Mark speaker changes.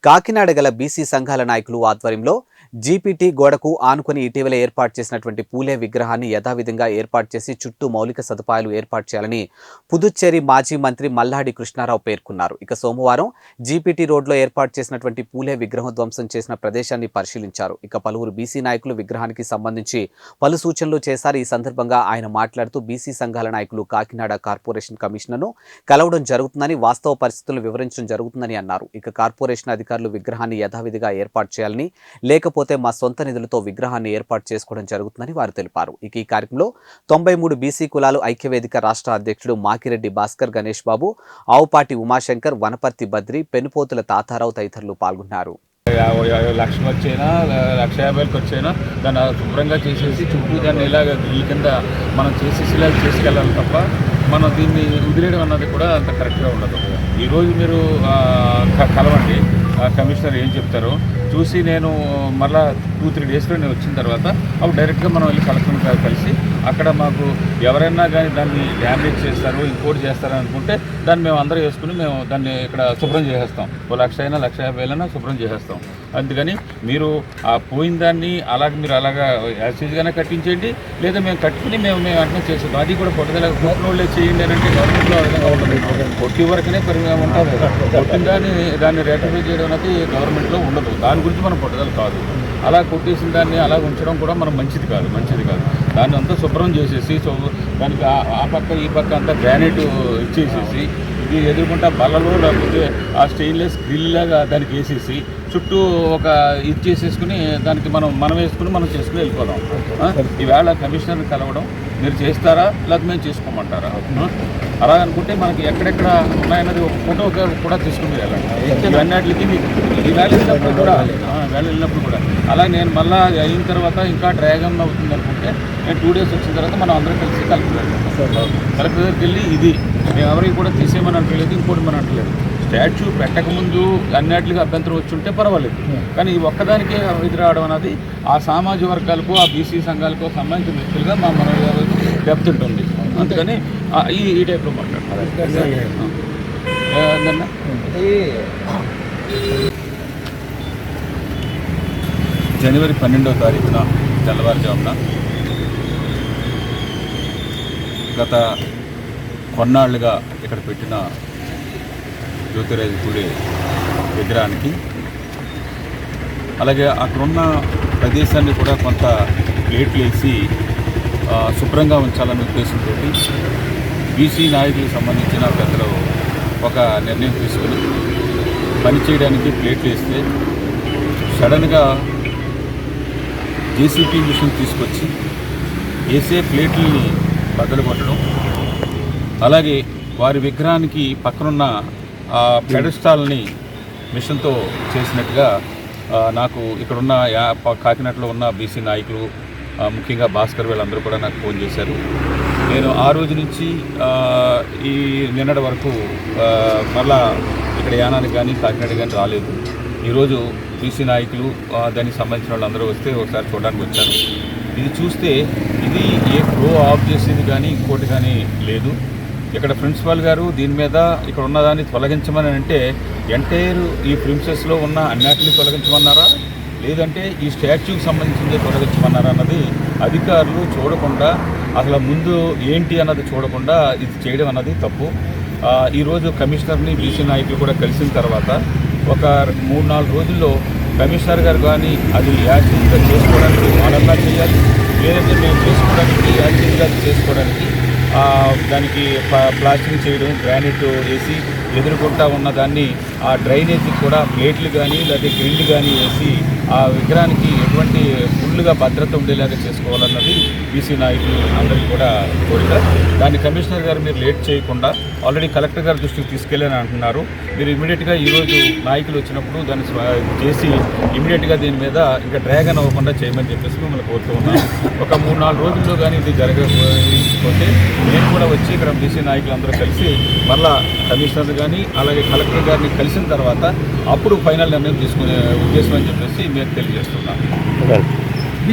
Speaker 1: కాకినాడ గల బీసీ సంఘాల నాయకులు ఆధ్వర్యంలో జీపీటీ గోడకు ఆనుకుని ఇటీవల ఏర్పాటు చేసినటువంటి పూలే విగ్రహాన్ని యథావిధంగా ఏర్పాటు చేసి చుట్టూ మౌలిక సదుపాయాలు ఏర్పాటు చేయాలని పుదుచ్చేరి మాజీ మంత్రి మల్లాడి కృష్ణారావు పేర్కొన్నారు. ఇక సోమవారం జీపీటీ రోడ్లో ఏర్పాటు చేసినటువంటి పూలే విగ్రహం ధ్వంసం చేసిన ప్రదేశాన్ని పరిశీలించారు. ఇక పలువురు బీసీ నాయకులు విగ్రహానికి సంబంధించి పలు సూచనలు చేశారు. ఈ సందర్భంగా ఆయన మాట్లాడుతూ బీసీ సంఘాల నాయకులు కాకినాడ కార్పొరేషన్ కమిషనర్ను కలవడం జరుగుతుందని, వాస్తవ పరిస్థితులను వివరించడం జరుగుతుందని అన్నారు. ఇక కార్పొరేషన్ అధికారులు విగ్రహాన్ని యథావిధిగా ఏర్పాటు చేయాలని, లేకపోతే మా సొంత నిధులతో విగ్రహాన్ని ఏర్పాటు చేసుకోవడం జరుగుతుందని వారు తెలిపారు. ఇక ఈ కార్యక్రమంలో 93 బీసీ కులాలు ఐక్యవేదిక రాష్ట్ర అధ్యక్షుడు మాకిరెడ్డి భాస్కర్, గణేష్ బాబు, ఆవుపాటి ఉమాశంకర్, వనపర్తి బద్రి, పెనుపోతుల తాతారావు తదితరులు పాల్గొన్నారు.
Speaker 2: లక్షలు వచ్చైనా 1,50,000కి వచ్చైనా దాన్ని శుభ్రంగా చేసేసి చుట్టూ దాన్ని ఇలాగ ఈ కింద మనం చేసేసి ఇలా చేసుకెళ్ళాలి తప్ప మనం దీన్ని వదిలేయడం అన్నది కూడా అంత కరెక్ట్గా ఉండదు. ఈరోజు మీరు కలవండి, కమిషనర్ ఏం చెప్తారో చూసి నేను మళ్ళీ 2-3 డేస్లో నేను వచ్చిన తర్వాత అప్పుడు డైరెక్ట్గా మనం వెళ్ళి కలెక్టర్ కలిసి అక్కడ మాకు ఎవరైనా కానీ దాన్ని డ్యామేజ్ చేస్తారు, ఇంకోటి చేస్తారని అనుకుంటే దాన్ని మేము అందరూ వేసుకుని మేము దాన్ని ఇక్కడ శుభ్రం చేసేస్తాం. 1,00,000 అయినా 1,50,000 శుభ్రం చేసేస్తాం. అందుకని మీరు ఆ పోయిన దాన్ని అలాగే మీరు అలాగా యాసిడ్గానే కట్టించేయండి, లేదా మేము కట్టుకుని మేము వెంటనే చేసేద్దాం. అది కూడా పొట్టదల కొట్టినోళ్ళే చేయండి అని అంటే గవర్నమెంట్లో ఆ విధంగా ఉంటుంది. కొట్టి వరకునే పరిమాణం ఉంటుంది. కొట్టిన దాన్ని రెక్టిఫై చేయడం అనేది గవర్నమెంట్లో ఉండదు. దాని గురించి మనం పట్టుదల కాదు. అలా కొట్టేసిన దాన్ని అలా ఉంచడం కూడా మనం మంచిది కాదు. దాన్ని అంతా శుభ్రం చేసేసి దానికి ఆ పక్క ఈ పక్క అంతా గ్రానైట్ ఇచ్చేసేసి ఇది ఎదుర్కొంటా బల్లలో లేకపోతే ఆ స్టెయిన్లెస్ గ్రిల్ లాగా దానికి వేసేసి చుట్టూ ఒక ఇది చేసేసుకుని దానికి మనం వేసుకుని మనం చేసుకుని వెళ్ళిపోదాం. ఈవేళ కమిషనర్ని కలవడం మీరు చేస్తారా లేకపోతే మేము చేసుకోమంటారా? అలా అనుకుంటే మనకి ఎక్కడెక్కడ ఉన్నాయన్నది ఒక ఫోటో కూడా తీసుకుని వెళ్ళాలి. ఇవన్నిటికి ఈవేళ వెళ్ళినప్పుడు కూడా అలా నేను మళ్ళీ అయిన తర్వాత ఇంకా డ్రాగన్ అవుతుంది అనుకుంటే నేను 2 డేస్ వచ్చిన తర్వాత మనం అందరం కలిసి కలెక్టర్ దగ్గరికి వెళ్ళి ఇది మేము ఎవరికి కూడా తీసేయమని అంటలేదు, ఇంకోటి మనం అంటలేదు. స్టాచ్యూ పెట్టకముందు అన్నిటిగా అభ్యంతరం వచ్చి ఉంటే పర్వాలేదు, కానీ ఈ ఒక్కదానికే ఎదురు రావడం అనేది ఆ సామాజిక వర్గాలకు, ఆ బీసీ సంఘాలకు సంబంధించిన వ్యక్తులుగా మా మన డెప్త్ ఉంటుంది. అందుకని ఈ టైప్లో మాట్లాడతారు. జనవరి 12వ తారీఖున తెల్లవారుజామున గత కొన్నాళ్ళుగా ఇక్కడ పెట్టిన జ్యోతిరాజు పూలే విగ్రహానికి అలాగే అక్కడున్న ప్రదేశాన్ని కూడా కొంత ప్లేట్లు వేసి శుభ్రంగా ఉంచాలనే ఉద్దేశంతో బీసీ నాయకులకు సంబంధించిన పెద్దలు ఒక నిర్ణయం తీసుకుని పనిచేయడానికి ప్లేట్లు వేస్తే సడన్గా జేసీపీ మిషన్ తీసుకొచ్చి వేసే ప్లేట్లని బద్దలు కొట్టడం, అలాగే వారి విగ్రహానికి పక్కనున్న పెడస్టాల్ని మిషన్తో చేసినట్టుగా నాకు ఇక్కడున్న కాకినాడలో ఉన్న బీసీ నాయకులు, ముఖ్యంగా భాస్కర్ వీళ్ళందరూ కూడా నాకు ఫోన్ చేశారు. నేను ఆ రోజు నుంచి ఈ నిన్నటి వరకు మళ్ళా ఇక్కడ యానానికి కానీ కాకినాడ కానీ రాలేదు. ఈరోజు బీసీ నాయకులు దానికి సంబంధించిన వాళ్ళందరూ వస్తే ఒకసారి చూడడానికి వచ్చాను. ఇది చూస్తే ఇది ఏ ఫ్లో ఆఫ్ చేసేది కానీ ఇంకోటి కానీ లేదు. ఇక్కడ ప్రిన్సిపాల్ గారు దీని మీద ఇక్కడ ఉన్నదాన్ని తొలగించమని అంటే ఎంటైర్ ఈ ప్రిన్సెస్లో ఉన్న అన్నిటిని తొలగించమన్నారా, లేదంటే ఈ స్టాచ్యూకి సంబంధించిందే తొలగించమన్నారా అన్నది అధికారులు చూడకుండా, అసలు ముందు ఏంటి అన్నది చూడకుండా ఇది చేయడం అన్నది తప్పు. ఈరోజు కమిషనర్ని బీసీ నాయకులు కూడా కలిసిన తర్వాత ఒక 3-4 రోజుల్లో కమిషనర్ గారు కానీ అది యాక్టివ్గా చేసుకోవడానికి వాళ్ళన్నా చేయాలి, లేదంటే మేము చేసుకోవడానికి యాక్టివ్గా చేసుకోవడానికి దానికి ప్లాస్టింగ్ చేయడం, గ్రానైట్ వేసి ఎదుర్కొంటా ఉన్న దాన్ని ఆ డ్రైనేజీకి కూడా ప్లేట్లు కానీ లేదా గ్రిల్ కానీ వేసి ఆ విగ్రహానికి ఎటువంటి ఫుల్గా భద్రత ఉండేలాగా చేసుకోవాలన్నది బీసీ నాయకులు అందరికీ కూడా కోరిక. దాన్ని కమిషనర్ గారు మీరు లేట్ చేయకుండా ఆల్రెడీ కలెక్టర్ గారి దృష్టికి తీసుకెళ్ళని అంటున్నారు. మీరు ఇమీడియట్గా ఈరోజు నాయకులు వచ్చినప్పుడు దాన్ని చేసి ఇమీడియట్గా దీని మీద ఇంకా డ్రాగన్ అవ్వకుండా చేయమని చెప్పేసి మిమ్మల్ని కోరుతూ ఉన్నాను. ఒక 3-4 రోజుల్లో కానీ ఇది జరగకపోతే నేను కూడా వచ్చి ఇక్కడ బీసీ నాయకులు అందరూ కలిసి మళ్ళా కమిషనర్ కానీ అలాగే కలెక్టర్ గారిని కలిసిన తర్వాత అప్పుడు ఫైనల్ నిర్ణయం తీసుకునే ఉద్దేశం అని చెప్పేసి మేము తెలియజేస్తున్నాం.